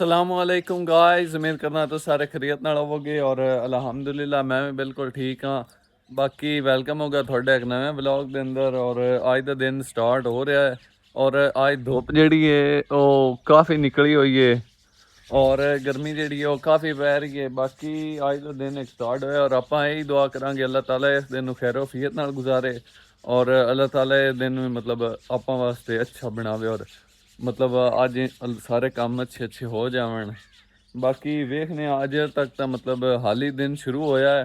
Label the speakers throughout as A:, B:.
A: ਅਸਲਾਮੁਅਲੈकुम guys उम्मीद करना तो सारे खैरियत नाल होवोगे और अल्हम्दुलिल्लाह मैं भी बिल्कुल ठीक हाँ। बाकी वेलकम होगा थोड़े एक नवे ब्लॉग के अंदर और अज का दिन स्टार्ट हो रहा है और अज धुप जी है वो काफ़ी निकली हुई है और गर्मी जी है वो काफ़ी पै रही है। बाकी अज का दिन एक स्टार्ट होया और आप यही दुआ करा अल्लाह ताला इस दिन खैरोफियत नाल गुजारे और अल्लाह ताला इस दिन मतलब आप वास्ते अच्छा बनावे और मतलब अज सारे काम अच्छे अच्छे हो जावन। बाकी वेखने अज तक तो मतलब हाल ही दिन शुरू होया है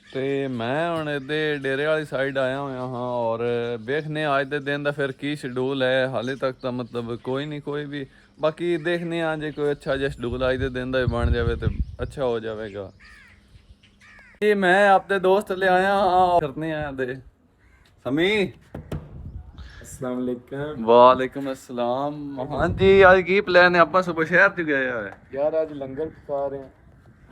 A: तो मैं हुण इहदे डेरे वाली साइड आया हुआ हाँ और वेखने अज के दिन का फिर की शेड्यूल है। हाले तक तो मतलब कोई नहीं कोई भी बाकी देखने जे कोई अच्छा जिहा शेड्यूल अज के दिन का भी बन जाए तो अच्छा हो जाएगा। ये मैं आपके दोस्त ले आया हाँ करने आया दे समी।
B: अस्सलाम वालेकुम।
A: वालेकुम अस्सलाम। हाँ जी आज की प्लान है आप सुबह शहर च गए है
B: यार आज लंगर पका रहे हैं।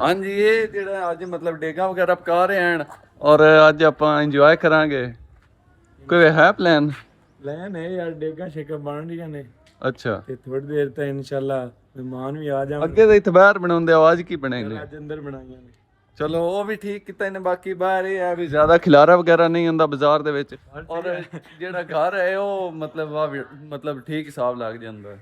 A: हाँ जी ये ਜਿਹੜਾ ਅੱਜ मतलब डेगा वगैरह पका रहे हैं और ਅੱਜ ਆਪਾਂ ਇੰਜੋਏ ਕਰਾਂਗੇ। ਕੋਈ ਹੈ ਪਲਾਨ?
B: प्लान है यार डेगा शेगा बन रही ने
A: ਅੱਛਾ
B: ते थोड़ी देर तक इंशाल्लाह मेहमान भी आ जाएंगे।
A: ਅੱਗੇ ਤਾਂ ਇੱਥੇ ਬਾਹਰ ਬਣਾਉਂਦੇ ਆਵਾਜ਼ ਕੀ ਬਣेगी।
B: यार आज अंदर बनाइया ने
A: ਚਲੋ ਉਹ ਵੀ ਠੀਕ ਕੀਤਾ ਇਹਨੇ ਬਾਕੀ ਬਾਹਰ ਇਹ ਹੈ ਵੀ ਜ਼ਿਆਦਾ ਖਿਲਾਰਾ ਵਗੈਰਾ ਨਹੀਂ ਹੁੰਦਾ ਬਾਜ਼ਾਰ ਦੇ ਵਿੱਚ ਔਰ ਜਿਹੜਾ ਘਰ ਹੈ ਉਹ ਮਤਲਬ ਮਤਲਬ ਠੀਕ ਹਿਸਾਬ ਲੱਗ ਜਾਂਦਾ।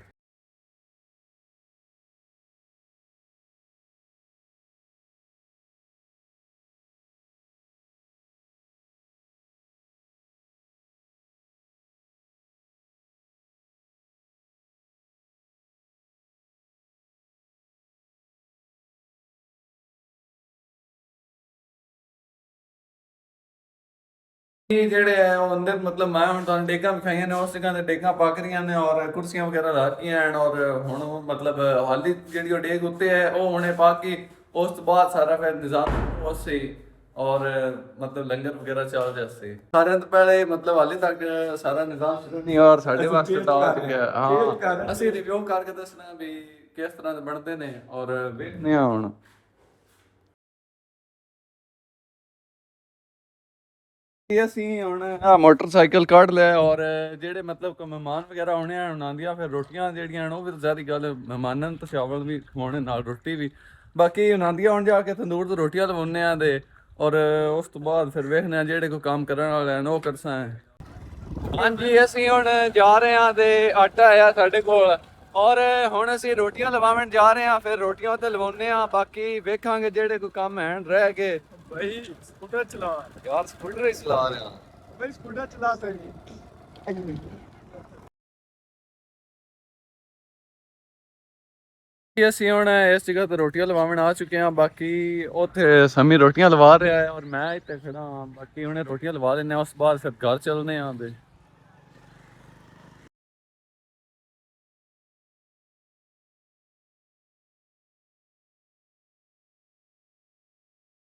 A: ਜਿਹੜੇ ਹੈ ਉਹ ਅੰਦਰ मतलब मैं ਹੁਣ ਤੁਹਾਨੂੰ ਡੇਗਾਂ ਵਿਖਾਈਆਂ ਨੇ ਉਸ ਜਗ੍ਹਾ ਤੇ ਡੇਗਾਂ ਪੱਕ ਰਹੀਆਂ ਨੇ ਔਰ ਕੁਰਸੀਆਂ ਵਗੈਰਾ ਲਾਤੀਆਂ ਹਨ ਔਰ ਹੁਣ ਮਤਲਬ ਹਾਲੀ ਜਿਹੜੀ ਉਹ ਡੇਗ ਉੱਤੇ ਹੈ ਉਹ ਹੁਣੇ ਪਾ ਕੇ ਉਸ ਤੋਂ ਬਾਅਦ ਸਾਰਾ ਫਿਰ ਨਿਜ਼ਾਮ ਉਸੇ और मतलब लंगर वगैरह चल जाते सारे तो पहले मतलब हाले तक सारा निजाम शुरू नहीं और साढ़े वास्ते तो आ चुका है हाँ असं रिव्यू करके दसना भी किस तरह के बनते ने और वेखने हुण ਅਸੀਂ ਹੁਣ ਮੋਟਰਸਾਈਕਲ ਕੱਢ ਲਿਆ ਔਰ ਜਿਹੜੇ ਮਤਲਬ ਕੋ ਮਹਿਮਾਨ ਵਗੈਰਾ ਆਉਣੇ ਆ ਉਹਨਾਂ ਦੀਆਂ ਫਿਰ ਰੋਟੀਆਂ ਜਿਹੜੀਆਂ ਹਨ ਉਹ ਵੀ ਜ਼ਿਆਦਾ ਗੱਲ ਮਹਿਮਾਨਾਂ ਨੂੰ ਤਾਂ ਚਾਵਲ ਵੀ ਖਵਾਉਣੇ ਨਾਲ ਰੋਟੀ ਵੀ ਬਾਕੀ ਉਹਨਾਂ ਦੀਆਂ ਹੁਣ ਜਾ ਕੇ ਤੰਦੂਰ ਤੋਂ ਰੋਟੀਆਂ ਲਵਾਉਂਦੇ ਆ ਦੇ ਔਰ ਉਸ ਤੋਂ ਬਾਅਦ ਫਿਰ ਵੇਖਦੇ ਆ ਜਿਹੜੇ ਕੋਈ ਕੰਮ ਕਰਨ ਵਾਲੇ ਹਨ ਉਹ ਕਰਸਾਂ। ਹਾਂਜੀ ਅਸੀਂ ਹੁਣ ਜਾ ਰਹੇ ਹਾਂ ਤੇ ਆਟਾ ਆਇਆ ਸਾਡੇ ਕੋਲ ਔਰ ਹੁਣ ਅਸੀਂ ਰੋਟੀਆਂ ਲਵਾਉਣ ਜਾ ਰਹੇ ਹਾਂ ਫਿਰ ਰੋਟੀਆਂ ਤੇ ਲਵਾਉਂਦੇ ਆ ਬਾਕੀ ਵੇਖਾਂਗੇ ਜਿਹੜੇ ਕੋਈ ਕੰਮ ਹਨ ਰਹਿ ਗਏ।
B: भाई स्कूटर चला
A: यार स्कूटर ही चला रहे हैं
B: भाई स्कूटर चला सही
A: ਅਸੀਂ ਹੁਣ ਇਸ ਜਗ੍ਹਾ ਤੇ ਰੋਟੀਆਂ ਲਵਾਉਣ ਆ ਚੁੱਕੇ ਹਾਂ ਬਾਕੀ ਉੱਥੇ ਸਮੀ ਰੋਟੀਆਂ ਲਵਾ ਰਿਹਾ ਹੈ ਔਰ ਮੈਂ ਇੱਥੇ ਖੜਾ ਹਾਂ ਬਾਕੀ ਉਹਨੇ ਰੋਟੀਆਂ ਲਵਾ ਲੈਣੇ ਉਸ ਤੋਂ ਬਾਅਦ ਫਿਰ ਘਰ ਚੱਲਨੇ ਆਂ ਦੇ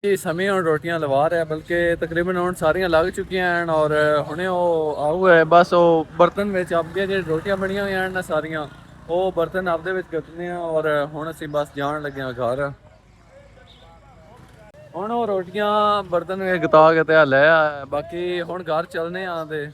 A: ਜੀ ਸਮੀ ਹੁਣ ਰੋਟੀਆਂ ਲਵਾ ਰਿਹਾ ਬਲਕਿ ਤਕਰੀਬਨ ਹੁਣ ਸਾਰੀਆਂ ਲੱਗ ਚੁੱਕੀਆਂ ਹਨ ਔਰ ਹੁਣੇ ਉਹ ਆਊ ਹੈ ਬਸ ਉਹ ਬਰਤਨ ਵਿੱਚ ਆਪਦੀਆਂ ਜਿਹੜੀ ਰੋਟੀਆਂ ਬਣੀਆਂ ਹੋਈਆਂ ਹਨ ਨਾ ਸਾਰੀਆਂ ਉਹ ਬਰਤਨ ਆਪਦੇ ਵਿੱਚ ਕੱਟਨੇ ਆ ਔਰ ਹੁਣ ਅਸੀਂ ਬਸ ਜਾਣ ਲੱਗੇ ਹਾਂ ਘਰ। ਹੁਣ ਉਹ ਰੋਟੀਆਂ ਬਰਤਨ ਗਤਾ ਕੇ ਤੇ ਲੈ ਆ ਬਾਕੀ ਹੁਣ ਘਰ ਚੱਲਨੇ ਆ ਤੇ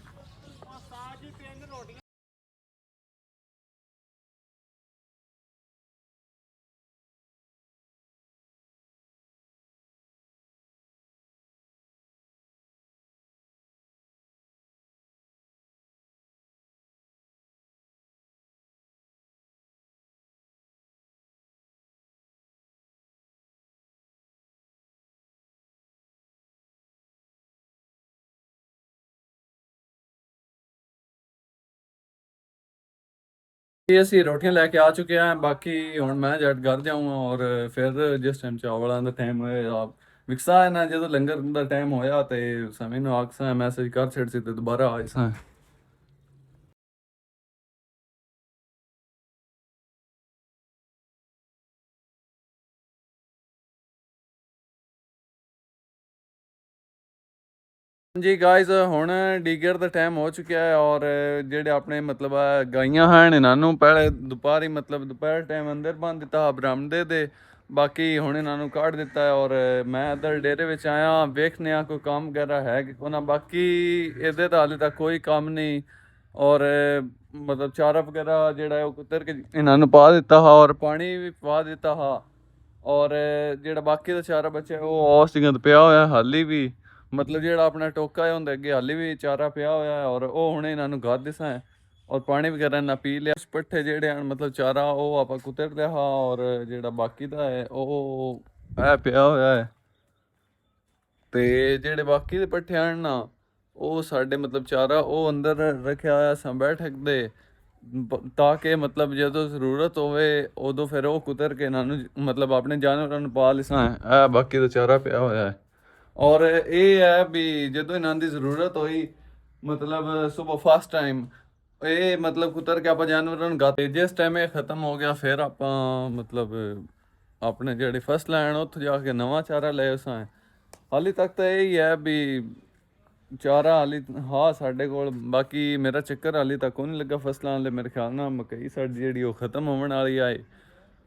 A: ये ਅਸੀਂ ਰੋਟੀਆਂ ਲੈ ਕੇ ਆ ਚੁੱਕੇ ਹਾਂ ਬਾਕੀ ਹੁਣ ਮੈਂ ਜਦ ਘਰ ਜਾਊਂਗਾ ਔਰ ਫਿਰ ਜਿਸ ਟਾਈਮ ਚਾਵਲਾਂ ਦਾ ਟਾਈਮ ਹੋਏਗਾ ਵਿਕਸਾ ਹੈ ਨਾ ਜਦੋਂ ਲੰਗਰ ਦਾ ਟਾਈਮ ਹੋਇਆ ਤੇ ਸਮੇਂ ਨੂੰ ਆਖਸਾਂ ਮੈਸੇਜ ਕਰ ਛੱਡ ਸੀ ਤੇ ਦੁਬਾਰਾ ਆ ਜਾਸਾਂ। जी गाइस ਹੁਣ ਡੀਗਰ ਦਾ ਟਾਈਮ ਹੋ ਚੁੱਕਿਆ ਹੈ ਔਰ ਜਿਹੜੇ ਆਪਣੇ ਮਤਲਬ ਗਾਈਆਂ ਹਨ ਇਹਨਾਂ ਨੂੰ ਪਹਿਲੇ ਦੁਪਹਿਰੀ ਮਤਲਬ ਦੁਪਹਿਰ ਟਾਈਮ ਅੰਦਰ ਬੰਨ ਦਿੱਤਾ ਬਰਾਮਦੇ ਦੇ ਬਾਕੀ ਹੁਣ ਇਹਨਾਂ ਨੂੰ ਕੱਢ ਦਿੱਤਾ ਹੈ ਔਰ ਮੈਂ ਇੱਧਰ ਡੇਰੇ ਵਿੱਚ ਆਇਆ ਵੇਖਨੇ ਆ ਕੋਈ ਕੰਮ ਵਗੈਰਾ ਹੈ ਕਿ ਕੋਨਾ ਬਾਕੀ ਇਹਦੇ ਤਾਂ ਹਾਲੇ ਤੱਕ ਕੋਈ ਕੰਮ ਨਹੀਂ ਔਰ ਮਤਲਬ ਚਾਰਾ ਵਗੈਰਾ ਜਿਹੜਾ ਹੈ ਉਹ ਕੁਤਰ ਕੇ ਇਹਨਾਂ ਨੂੰ ਪਾ ਦਿੱਤਾ ਹਾ ਔਰ ਪਾਣੀ ਵੀ ਪਾ ਦਿੱਤਾ ਹਾ ਔਰ ਜਿਹੜਾ ਬਾਕੀ ਦਾ ਚਾਰਾ ਬਚਿਆ ਉਹ ਉਸ ਜਗ੍ਹਾ ਤੇ ਪਿਆ ਹੋਇਆ ਹਾਲੀ ਵੀ ਮਤਲਬ ਜਿਹੜਾ ਆਪਣਾ ਟੋਕਾ ਹੈ ਹੁੰਦਾ ਅੱਗੇ ਹਾਲੀ ਵੀ ਚਾਰਾ ਪਿਆ ਹੋਇਆ ਹੈ ਔਰ ਉਹ ਹੁਣ ਇਹਨਾਂ ਨੂੰ ਗੱਦ ਦਿਸਾਂ ਹੈ ਔਰ ਪਾਣੀ ਵਗੈਰਾ ਨਾ ਪੀ ਲਿਆ ਪੱਠੇ ਜਿਹੜੇ ਹਨ ਮਤਲਬ ਚਾਰਾ ਉਹ ਆਪਾਂ ਕੁਤਰ ਲਿਆ ਹਾ ਔਰ ਜਿਹੜਾ ਬਾਕੀ ਦਾ ਹੈ ਉਹ ਇਹ ਪਿਆ ਹੋਇਆ ਹੈ ਤੇ ਜਿਹੜੇ ਬਾਕੀ ਦੇ ਪੱਠੇ ਹਨ ਨਾ ਉਹ ਸਾਡੇ ਮਤਲਬ ਚਾਰਾ ਉਹ ਅੰਦਰ ਰੱਖਿਆ ਹੋਇਆ ਸਾਂ ਬੈਠਕ ਦੇ ਤਾਂ ਕਿ ਮਤਲਬ ਜਦੋਂ ਜ਼ਰੂਰਤ ਹੋਵੇ ਉਦੋਂ ਫਿਰ ਉਹ ਕੁਤਰ ਕੇ ਇਹਨਾਂ ਨੂੰ ਮਤਲਬ ਆਪਣੇ ਜਾਨਵਰਾਂ ਨੂੰ ਪਾ ਲਿਸਾਂ ਇਹ ਬਾਕੀ ਦਾ ਚਾਰਾ ਪਿਆ ਹੋਇਆ ਹੈ ਔਰ ਇਹ ਹੈ ਵੀ ਜਦੋਂ ਇਹਨਾਂ ਦੀ ਜ਼ਰੂਰਤ ਹੋਈ ਮਤਲਬ ਸਵੇਰ ਫਸਟ ਟਾਈਮ ਇਹ ਮਤਲਬ ਕੁਤਰ ਕੇ ਆਪਾਂ ਜਾਨਵਰਾਂ ਨੂੰ ਗਾਤੇ ਜਿਸ ਟਾਈਮ ਇਹ ਖਤਮ ਹੋ ਗਿਆ ਫਿਰ ਆਪਾਂ ਮਤਲਬ ਆਪਣੇ ਜਿਹੜੇ ਫਸਲ ਲੈਣ ਉੱਥੇ ਜਾ ਕੇ ਨਵਾਂ ਚਾਰਾ ਲੈ ਉਸਾਂ ਹਾਲੀ ਤੱਕ ਤਾਂ ਇਹ ਹੀ ਹੈ ਵੀ ਚਾਰਾ ਹਾਲੀ ਹਾਂ ਸਾਡੇ ਕੋਲ ਬਾਕੀ ਮੇਰਾ ਚੱਕਰ ਹਾਲੀ ਤੱਕ ਉਹ ਨਹੀਂ ਲੱਗਾ ਫਸਲਾਂ ਵਾਲੇ ਮੇਰੇ ਖਿਆਲ ਨਾਲ ਮਕਈ ਸਾਡੀ ਜਿਹੜੀ ਉਹ ਖਤਮ ਹੋਣ ਵਾਲੀ ਆਏ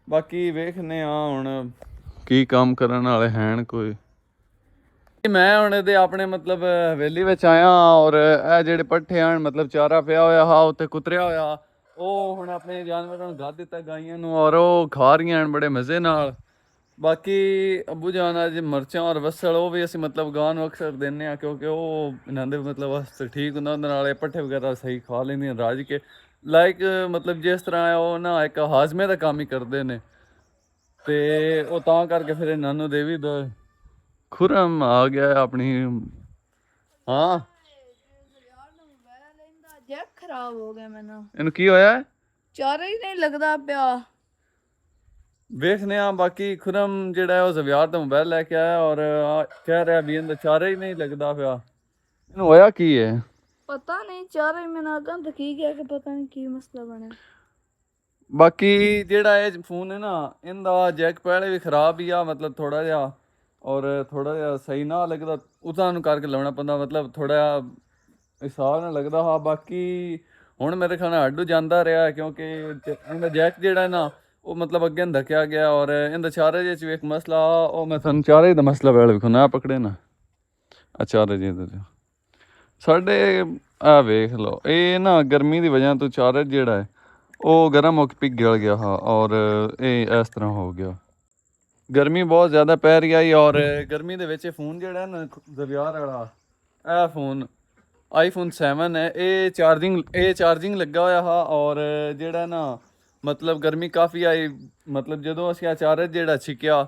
A: ਬਾਕੀ ਵੇਖਨੇ ਆ ਹੁਣ ਕੀ ਕੰਮ ਕਰਨ ਵਾਲੇ ਹੈਣ ਕੋਈ ਮੈਂ ਹੁਣ ਇਹਦੇ ਆਪਣੇ ਮਤਲਬ ਹਵੇਲੀ ਵਿੱਚ ਆਇਆ ਔਰ ਇਹ ਜਿਹੜੇ ਪੱਠੇ ਹਨ ਮਤਲਬ ਚਾਰਾ ਪਿਆ ਹੋਇਆ ਹਾ ਉੱਤੇ ਕੁਤਰਿਆ ਹੋਇਆ ਉਹ ਹੁਣ ਆਪਣੇ ਜਾਨਵਰਾਂ ਨੂੰ ਗੱਦ ਦਿੱਤਾ ਗਾਈਆਂ ਨੂੰ ਔਰ ਉਹ ਖਾ ਰਹੀਆਂ ਹਨ ਬੜੇ ਮਜ਼ੇ ਨਾਲ ਬਾਕੀ ਅੱਬੂ ਜਾਨ ਅੱਜ ਮਿਰਚਾਂ ਔਰ ਵਸਲ ਉਹ ਵੀ ਅਸੀਂ ਮਤਲਬ ਗਾਂ ਨੂੰ ਅਕਸਰ ਦਿੰਦੇ ਆ ਕਿਉਂਕਿ ਉਹ ਇਹਨਾਂ ਦੇ ਮਤਲਬ ਵਾਸਤੇ ਠੀਕ ਹੁੰਦਾ ਉਹਦੇ ਨਾਲ ਇਹ ਪੱਠੇ ਵਗੈਰਾ ਸਹੀ ਖਾ ਲੈਂਦੀਆਂ ਰਾਜ ਕੇ ਲਾਈਕ ਮਤਲਬ ਜਿਸ ਤਰ੍ਹਾਂ ਉਹ ਨਾ ਇੱਕ ਹਾਜ਼ਮੇ ਦਾ ਕੰਮ ਹੀ ਕਰਦੇ ਨੇ ਤੇ ਉਹ ਤਾਂ ਕਰਕੇ ਫਿਰ ਇਹਨਾਂ ਨੂੰ ਦੇ ਵੀ ਦੋ ਖੁਰਮ ਆ ਗਿਆ ਆਪਣੀ ਹਾਂ
C: ਜੈਕ ਖਰਾਬ ਹੋ ਗਿਆ ਮੈਨੂੰ
A: ਇਹਨੂੰ ਕੀ ਹੋਇਆ
C: ਚਾਰਾ ਹੀ ਨਹੀਂ ਲੱਗਦਾ ਪਿਆ
A: ਵੇਖਨੇ ਆ ਬਾਕੀ ਖੁਰਮ ਜਿਹੜਾ ਹੈ ਉਹ ਜ਼ਵਿਆਰ ਦਾ ਮੋਬਾਈਲ ਲੈ ਕੇ ਆਇਆ ਔਰ ਕਹਿ ਰਿਹਾ ਵੀ ਇਹਦਾ ਚਾਰਾ ਹੀ ਨਹੀਂ ਲੱਗਦਾ ਪਿਆ ਇਹਨੂੰ ਹੋਇਆ ਕੀ ਹੈ
C: ਪਤਾ ਨਹੀਂ ਚਾਰਾ ਹੀ ਮੈਨੂੰ ਅੱਗਾਂ ਕੀ ਗਿਆ ਕਿ ਪਤਾ ਨਹੀਂ ਕੀ ਮਸਲਾ ਬਣਿਆ
A: ਬਾਕੀ ਜਿਹੜਾ ਇਹ ਫੋਨ ਹੈ ਨਾ ਇਹਦਾ ਜੈਕ ਪਹਿਲੇ ਵੀ ਖਰਾਬ ਹੀ ਆ ਮਤਲਬ ਥੋੜਾ ਜਿਹਾ ਔਰ ਥੋੜਾ ਜਿਹਾ ਸਹੀ ਨਾ ਲੱਗਦਾ ਉਤਾਂ ਨੂੰ ਕਰਕੇ ਲਾਉਣਾ ਪੈਂਦਾ ਮਤਲਬ ਥੋੜਾ ਜਿਹਾ ਹਿਸਾਬ ਨਾਲ ਲੱਗਦਾ ਹਾਂ ਬਾਕੀ ਹੁਣ ਮੇਰੇ ਖਿਆਲ ਨਾਲ ਅੱਡੂ ਜਾਂਦਾ ਰਿਹਾ ਕਿਉਂਕਿ ਇਹਦਾ ਜੈਕ ਜਿਹੜਾ ਨਾ ਉਹ ਮਤਲਬ ਅੱਗੇ ਧੱਕਿਆ ਗਿਆ ਔਰ ਇਹਦਾ ਚਾਰੇ ਜਿਹੇ 'ਚ ਵੀ ਇੱਕ ਮਸਲਾ ਉਹ ਮੈਂ ਤੁਹਾਨੂੰ ਚਾਰੇ ਦਾ ਮਸਲਾ ਪਹਿਲੇ ਵੇਖੋ ਨਾ ਪਕੜੇ ਨਾ ਚਾਰੇ ਜਿਹੇ ਦਾ ਸਾਡੇ ਆ ਵੇਖ ਲਓ ਇਹ ਨਾ ਗਰਮੀ ਦੀ ਵਜ੍ਹਾ ਤੋਂ ਚਾਰੇ ਜਿਹੜਾ ਹੈ ਉਹ ਗਰਮ ਹੋ ਕੇ ਪਿਘਲ ਗਿਆ ਹਾਂ ਔਰ ਇਹ ਇਸ ਤਰ੍ਹਾਂ ਹੋ ਗਿਆ ਗਰਮੀ ਬਹੁਤ ਜ਼ਿਆਦਾ ਪੈ ਰਹੀ ਆਈ ਔਰ ਗਰਮੀ ਦੇ ਵਿੱਚ ਇਹ ਫੋਨ ਜਿਹੜਾ ਨਾ ਜ਼ਵਿਆਰ ਵਾਲਾ ਇਹ ਫੋਨ ਆਈਫੋਨ 7 ਹੈ ਇਹ ਚਾਰਜਿੰਗ ਲੱਗਾ ਹੋਇਆ ਹਾ ਔਰ ਜਿਹੜਾ ਨਾ ਮਤਲਬ ਗਰਮੀ ਕਾਫੀ ਆਈ ਮਤਲਬ ਜਦੋਂ ਅਸੀਂ ਆ ਚਾਰਜ ਜਿਹੜਾ ਛਿੱਕਿਆ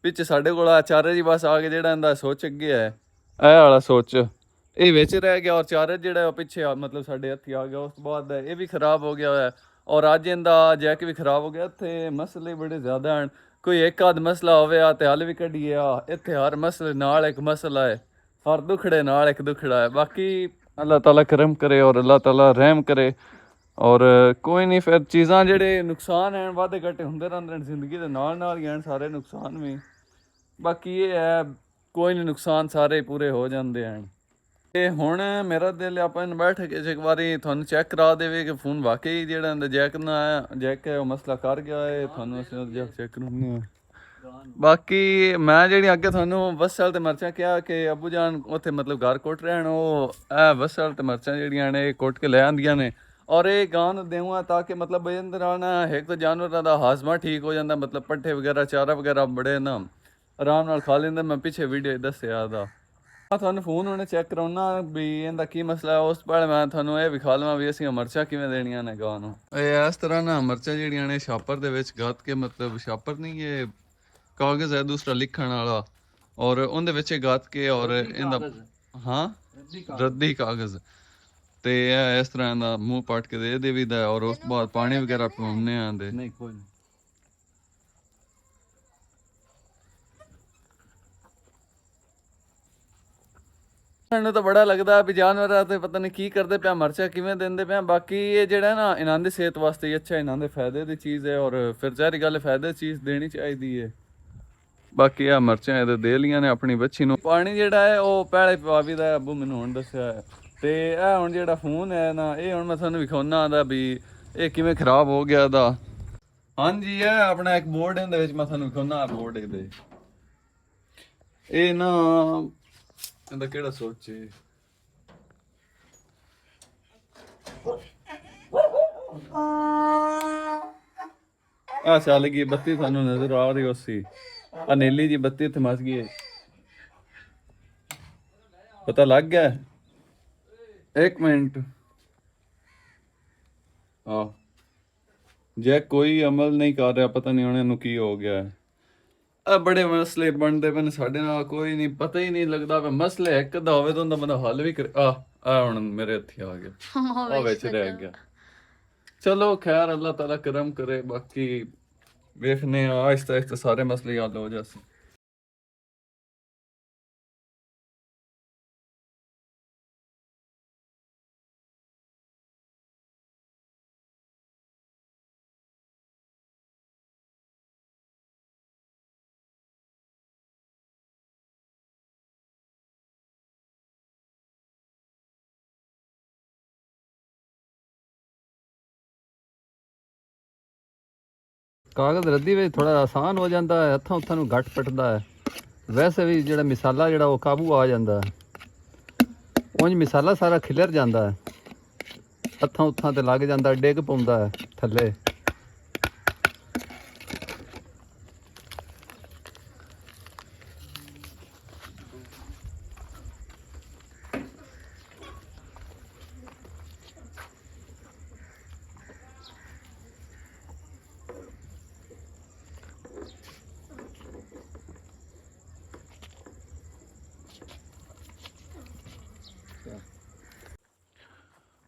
A: ਪਿੱਛੇ ਸਾਡੇ ਕੋਲ ਆ ਚਾਰਜ ਹੀ ਬਸ ਆ ਕੇ ਜਿਹੜਾ ਇਹਦਾ ਸੁੱਚ ਅੱਗੇ ਹੈ ਇਹ ਵਾਲਾ ਸੁੱਚ ਇਹ ਵਿੱਚ ਰਹਿ ਗਿਆ ਔਰ ਚਾਰਜ ਜਿਹੜਾ ਉਹ ਪਿੱਛੇ ਆ ਮਤਲਬ ਸਾਡੇ ਹੱਥੀ ਆ ਗਿਆ ਉਸ ਤੋਂ ਬਾਅਦ ਇਹ ਵੀ ਖਰਾਬ ਹੋ ਗਿਆ ਹੋਇਆ ਔਰ ਅੱਜ ਇਹਦਾ ਜੈਕ ਵੀ ਖਰਾਬ ਹੋ ਗਿਆ ਇੱਥੇ ਮਸਲੇ ਬੜੇ ਜ਼ਿਆਦਾ ਹਨ ਕੋਈ ਇੱਕ ਆਧ ਮਸਲਾ ਹੋਵੇ ਆ ਤੇ ਹੱਲ ਵੀ ਕੱਢੀਏ ਆ ਇੱਥੇ ਹਰ ਮਸਲੇ ਨਾਲ ਇੱਕ ਮਸਲਾ ਹੈ ਹਰ ਦੁਖੜੇ ਨਾਲ ਇੱਕ ਦੁਖੜਾ ਹੈ ਬਾਕੀ ਅੱਲਾਹ ਤਾਲਾ ਕਰਮ ਕਰੇ ਔਰ ਅੱਲਾਹ ਤਾਲਾ ਰਹਿਮ ਕਰੇ ਔਰ ਕੋਈ ਨਹੀਂ ਫਿਰ ਚੀਜ਼ਾਂ ਜਿਹੜੇ ਨੁਕਸਾਨ ਹਨ ਵਾਧੇ ਘਾਟੇ ਹੁੰਦੇ ਰਹਿੰਦੇ ਨੇ ਜ਼ਿੰਦਗੀ ਦੇ ਨਾਲ ਹੀ ਹਨ ਸਾਰੇ ਨੁਕਸਾਨ ਵੀ ਬਾਕੀ ਇਹ ਹੈ ਕੋਈ ਨਹੀਂ ਨੁਕਸਾਨ ਸਾਰੇ ਪੂਰੇ ਹੋ ਜਾਂਦੇ ਹਨ ਤੇ ਹੁਣ ਮੇਰਾ ਦਿਲ ਆਪਾਂ ਨੂੰ ਬੈਠ ਕੇ ਇੱਕ ਵਾਰੀ ਤੁਹਾਨੂੰ ਚੈੱਕ ਕਰਾ ਦੇਵੇ ਕਿ ਫੋਨ ਵਾਕਈ ਜਿਹੜਾ ਅੰਦਰ ਜੈਕ ਹੈ ਉਹ ਮਸਲਾ ਕਰ ਗਿਆ ਹੈ ਤੁਹਾਨੂੰ ਅਸੀਂ ਜੈਕ ਚੈੱਕ ਕਰਾਉਂਦੇ ਹਾਂ ਬਾਕੀ ਮੈਂ ਜਿਹੜੀ ਅੱਗੇ ਤੁਹਾਨੂੰ ਵਸਲ ਤੇ ਮਿਰਚਾਂ ਕਿਹਾ ਕਿ ਅੱਬੂ ਜਾਨ ਉੱਥੇ ਮਤਲਬ ਘਰ ਕੁੱਟ ਰਹੇ ਹਨ ਉਹ ਇਹ ਵਸਲ ਤੇ ਮਿਰਚਾਂ ਜਿਹੜੀਆਂ ਨੇ ਕੁੱਟ ਕੇ ਲੈ ਆਉਂਦੀਆਂ ਨੇ ਔਰ ਇਹ ਗਾਂ ਨੂੰ ਦੇਵਾਂ ਤਾਂ ਕਿ ਮਤਲਬ ਇਹਦੇ ਨਾਲ ਨਾ ਇੱਕ ਤਾਂ ਜਾਨਵਰਾਂ ਦਾ ਹਾਜ਼ਮਾ ਠੀਕ ਹੋ ਜਾਂਦਾ ਮਤਲਬ ਪੱਠੇ ਵਗੈਰਾ ਚਾਰਾ ਵਗੈਰਾ ਬੜੇ ਨਾ ਆਰਾਮ ਨਾਲ ਖਾ ਲੈਂਦੇ ਮੈਂ ਪਿੱਛੇ ਵੀਡੀਓ ਦੱਸਿਆ ਦਾ ਤੁਹਾਨੂੰ ਫੋਨ ਉਹਨੇ ਚੈੱਕ ਕਰਾਉਣਾ ਵੀ ਇਹਦਾ ਕੀ ਮਸਲਾ ਹੈ ਉਸ ਤੋਂ ਬਾਅਦ ਮੈਂ ਤੁਹਾਨੂੰ ਇਹ ਵਿਖਾ ਲਵਾਂ ਵੀ ਅਸੀਂ ਮਿਰਚਾਂ ਕਿਵੇਂ ਦੇਣੀਆਂ ਨੇ ਗਾਂ ਨੂੰ ਇਹ ਇਸ ਤਰ੍ਹਾਂ ਨਾ ਮਿਰਚਾਂ ਜਿਹੜੀਆਂ ਨੇ ਛਾਪਰ ਦੇ ਵਿੱਚ ਗੱਤ ਕੇ ਮਤਲਬ ਛਾਪਰ ਨਹੀਂ ਇਹ ਕਾਗਜ਼ ਹੈ ਦੂਸਰਾ ਲਿਖਣ ਵਾਲਾ ਔਰ ਉਹਦੇ ਵਿੱਚ ਗੱਤ ਕੇ ਔਰ ਇਹਦਾ ਹਾਂ ਰੱਦੀ ਕਾਗਜ਼ ਤੇ ਇਹ ਇਸ ਤਰ੍ਹਾਂ ਦਾ ਮੂੰਹ ਪਾਟ ਕੇ ਦੇ ਦੇਵੀਦਾ ਔਰ ਉਸ ਤੋਂ ਬਾਅਦ ਪਾਣੀ ਵਗੈਰਾ ਪਿਲਾਉਂਦੇ ਆਂਦੇ ਨਹੀਂ ਕੋਈ ਨਹੀਂ ਸਾਨੂੰ ਤਾਂ ਬੜਾ ਲੱਗਦਾ ਵੀ ਜਾਨਵਰਾਂ ਤੇ ਪਤਾ ਨਹੀਂ ਕੀ ਕਰਦੇ ਪਿਆ ਮਿਰਚਾਂ ਕਿਵੇਂ ਦਿੰਦੇ ਪਿਆ ਬਾਕੀ ਇਹ ਜਿਹੜਾ ਨਾ ਇਹਨਾਂ ਦੀ ਸਿਹਤ ਵਾਸਤੇ ਹੀ ਅੱਛਾ ਇਹਨਾਂ ਦੇ ਫਾਇਦੇ ਦੀ ਚੀਜ਼ ਹੈ ਔਰ ਫਿਰ ਜ਼ਾਹਿਰ ਗੱਲ ਫਾਇਦੇ ਚੀਜ਼ ਦੇਣੀ ਚਾਹੀਦੀ ਹੈ ਬਾਕੀ ਆ ਮਿਰਚਾਂ ਇਹਦੇ ਦੇ ਲੀਆਂ ਨੇ ਆਪਣੀ ਬੱਚੀ ਨੂੰ ਪਾਣੀ ਜਿਹੜਾ ਹੈ ਉਹ ਪਹਿਲੇ ਪਵਾਵੀ ਦਾ ਅੱਬੂ ਮੈਨੂੰ ਹੁਣ ਦੱਸਿਆ ਹੈ ਤੇ ਇਹ ਹੁਣ ਜਿਹੜਾ ਫੋਨ ਹੈ ਨਾ ਇਹ ਹੁਣ ਮੈਂ ਤੁਹਾਨੂੰ ਵਿਖਾਉਣਾ ਆਂਦਾ ਵੀ ਇਹ ਕਿਵੇਂ ਖਰਾਬ ਹੋ ਗਿਆ ਦਾ ਹਾਂਜੀ ਇਹ ਆਪਣਾ ਇੱਕ ਬੋਰਡ ਇਹਦੇ ਵਿੱਚ ਮੈਂ ਤੁਹਾਨੂੰ ਵਿਖਾਉਣਾ ਬੋਰਡ ਇਹਦੇ ਇਹ ਨਾ ਇਹਦਾ ਕਿਹੜਾ ਸੋਚੇ ਆ ਚੱਲ ਗਈ ਬੱਤੀ, ਸਾਨੂੰ ਨਜ਼ਰ ਆ ਰਹੀ ਉਸੀ ਆ ਨੀਲੀ ਜੀ ਬੱਤੀ ਇੱਥੇ ਮਸ ਗਈ ਹੈ। ਪਤਾ ਲੱਗ ਗਿਆ? ਇੱਕ ਮਿੰਟ। ਆ ਜੇ ਕੋਈ ਅਮਲ ਨਹੀਂ ਕਰ ਰਿਹਾ, ਪਤਾ ਨਹੀਂ ਉਹਨੇ ਨੂੰ ਕੀ ਹੋ ਗਿਆ ਹੈ। ਆ ਬੜੇ ਮਸਲੇ ਬਣਦੇ ਪਏ ਨੇ ਸਾਡੇ ਨਾਲ, ਕੋਈ ਨਹੀਂ ਪਤਾ ਹੀ ਨਹੀਂ ਲੱਗਦਾ ਪਿਆ। ਮਸਲੇ ਇੱਕ ਦਾ ਹੋਵੇ ਤਾਂ ਉਹਦਾ ਬੰਦਾ ਹੱਲ ਵੀ ਕਰੇ। ਆ ਹੁਣ ਮੇਰੇ ਇੱਥੇ ਆ ਗਿਆ, ਉਹ ਵਿੱਚ ਰਹਿ ਗਿਆ। ਚਲੋ ਖੈਰ, ਅੱਲਾਹ ਤਾਲਾ ਕਰਮ करे। ਬਾਕੀ ਵੇਖਨੇ ਆ ਆਹਿਸਤਾ ਆਹਿਸਤਾ ਸਾਰੇ ਮਸਲੇ ਹੱਲ ਹੋ ਜਾਸੇ।
D: ਕਾਗਜ਼ ਰੱਦੀ ਵਿੱਚ ਥੋੜਾ ਆਸਾਨ ਹੋ ਜਾਂਦਾ ਹੈ, ਹੱਥਾਂ ਉੱਥਾਂ ਨੂੰ ਘੱਟ ਪਿੱਟਦਾ ਹੈ। ਵੈਸੇ ਵੀ ਜਿਹੜਾ ਮਿਸਾਲਾ ਜਿਹੜਾ ਉਹ ਕਾਬੂ ਆ ਜਾਂਦਾ ਹੈ, ਉਂਝ ਮਿਸਾਲਾ ਸਾਰਾ ਖਿਲਰ ਜਾਂਦਾ ਹੈ, ਹੱਥਾਂ ਉੱਥਾਂ ਤੇ ਲੱਗ ਜਾਂਦਾ, ਡਿੱਗ ਪਾਉਂਦਾ ਹੈ ਥੱਲੇ।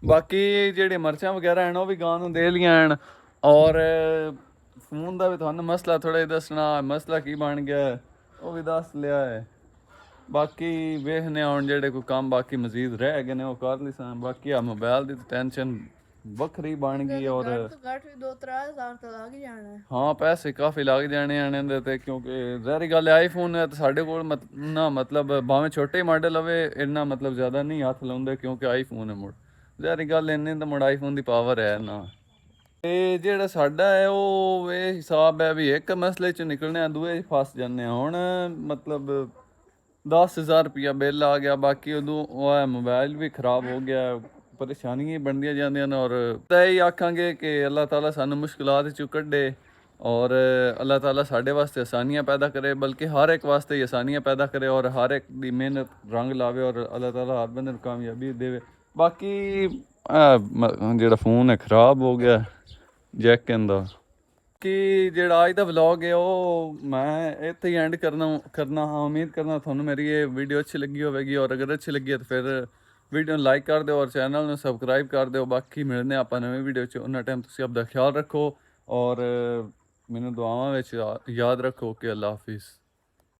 A: ਬਾਕੀ ਜਿਹੜੇ ਮਿਰਚਾਂ ਵਗੈਰਾ ਹਨ ਉਹ ਵੀ ਗਾਂ ਨੂੰ ਦੇ ਲੀਆਂ ਹਨ। ਔਰ ਫੋਨ ਦਾ ਵੀ ਤੁਹਾਨੂੰ ਮਸਲਾ ਥੋੜਾ ਜਿਹਾ ਦੱਸਣਾ, ਮਸਲਾ ਕੀ ਬਣ ਗਿਆ ਉਹ ਵੀ ਦੱਸ ਲਿਆ ਹੈ। ਬਾਕੀ ਵੇਖਨੇ ਹੁਣ ਜਿਹੜੇ ਕੋਈ ਕੰਮ ਬਾਕੀ ਮਜ਼ੀਦ ਰਹਿ ਗਏ ਨੇ ਉਹ ਕਰ ਲਈ ਸਾਂ। ਬਾਕੀ ਆ ਮੋਬਾਈਲ ਦੀ ਟੈਨਸ਼ਨ ਵੱਖਰੀ ਬਣ ਗਈ। ਔਰ
C: ਘੱਟ ਵੀ 2-3000 ਤਾਂ ਲੱਗ ਜਾਣਾ ਹੈ।
A: ਹਾਂ, ਪੈਸੇ ਕਾਫੀ ਲੱਗ ਜਾਣੇ ਆਣੇ ਇਹਦੇ ਤੇ, ਕਿਉਂਕਿ ਜ਼ਾਹਰੀ ਗੱਲ ਹੈ ਆਈਫੋਨ ਹੈ ਤੇ ਸਾਡੇ ਕੋਲ ਨਾ ਮਤਲਬ ਭਾਵੇਂ ਛੋਟੇ ਮਾਡਲ ਹੋਵੇ ਇੰਨਾ ਮਤਲਬ ਜ਼ਿਆਦਾ ਨਹੀਂ ਹੱਥ ਲਾਉਂਦੇ, ਕਿਉਂਕਿ ਆਈਫੋਨ ਹੈ ਮੁੜ। ਜ਼ਾਹਰੀ ਗੱਲ ਇੰਨੇ ਤਾਂ ਮੁੜ ਆਈਫੋਨ ਦੀ ਪਾਵਰ ਹੈ ਨਾ। ਤੇ ਜਿਹੜਾ ਸਾਡਾ ਹੈ ਉਹ ਇਹ ਹਿਸਾਬ ਹੈ ਵੀ ਇੱਕ ਮਸਲੇ 'ਚ ਨਿਕਲਣੇ ਆ, ਦੂਏ 'ਚ ਫਸ ਜਾਂਦੇ ਆ। ਹੁਣ ਮਤਲਬ 10,000 ਰੁਪਇਆ ਬਿੱਲ ਆ ਗਿਆ, ਬਾਕੀ ਉਦੋਂ ਉਹ ਮੋਬਾਈਲ ਵੀ ਖ਼ਰਾਬ ਹੋ ਗਿਆ, ਪਰੇਸ਼ਾਨੀਆਂ ਬਣਦੀਆਂ ਜਾਂਦੀਆਂ ਨੇ। ਔਰ ਤਾਂ ਇਹ ਆਖਾਂਗੇ ਕਿ ਅੱਲਾਹ ਤਾਲਾ ਸਾਨੂੰ ਮੁਸ਼ਕਿਲਾਤ 'ਚੋਂ ਕੱਢੇ ਔਰ ਅੱਲਾਹ ਤਾਲਾ ਸਾਡੇ ਵਾਸਤੇ ਆਸਾਨੀਆਂ ਪੈਦਾ ਕਰੇ, ਬਲਕਿ ਹਰ ਇੱਕ ਵਾਸਤੇ ਹੀ ਆਸਾਨੀਆਂ ਪੈਦਾ ਕਰੇ ਔਰ ਹਰ ਇੱਕ ਦੀ ਮਿਹਨਤ ਰੰਗ ਲਾਵੇ ਔਰ ਅੱਲਾਹ ਤਾਲਾ ਹਰ ਬੰਦੇ ਨੂੰ ਕਾਮਯਾਬੀ ਦੇਵੇ। ਬਾਕੀ ਜਿਹੜਾ ਫੋਨ ਹੈ ਖ਼ਰਾਬ ਹੋ ਗਿਆ ਜੈਕ ਦਾ। ਕਿ ਜਿਹੜਾ ਅੱਜ ਦਾ ਵਲੌਗ ਹੈ ਉਹ ਮੈਂ ਇੱਥੇ ਹੀ ਐਂਡ ਕਰਨਾ ਹਾਂ। ਉਮੀਦ ਕਰਨਾ ਤੁਹਾਨੂੰ ਮੇਰੀ ਇਹ ਵੀਡੀਓ ਅੱਛੀ ਲੱਗੀ ਹੋਵੇਗੀ, ਔਰ ਅਗਰ ਅੱਛੀ ਲੱਗੀ ਹੈ ਤਾਂ ਫਿਰ ਵੀਡੀਓ ਨੂੰ ਲਾਈਕ ਕਰ ਦਿਓ ਔਰ ਚੈਨਲ ਨੂੰ ਸਬਸਕ੍ਰਾਈਬ ਕਰ ਦਿਓ। ਬਾਕੀ ਮਿਲਦੇ ਆਪਾਂ ਨਵੀਂ ਵੀਡੀਓ 'ਚ, ਉਹਨਾਂ ਟਾਈਮ ਤੁਸੀਂ ਆਪਦਾ ਖਿਆਲ ਰੱਖੋ ਔਰ ਮੈਨੂੰ ਦੁਆਵਾਂ ਵਿੱਚ ਯਾਦ ਰੱਖੋ ਕਿ ਅੱਲਾ ਹਾਫਿਜ਼।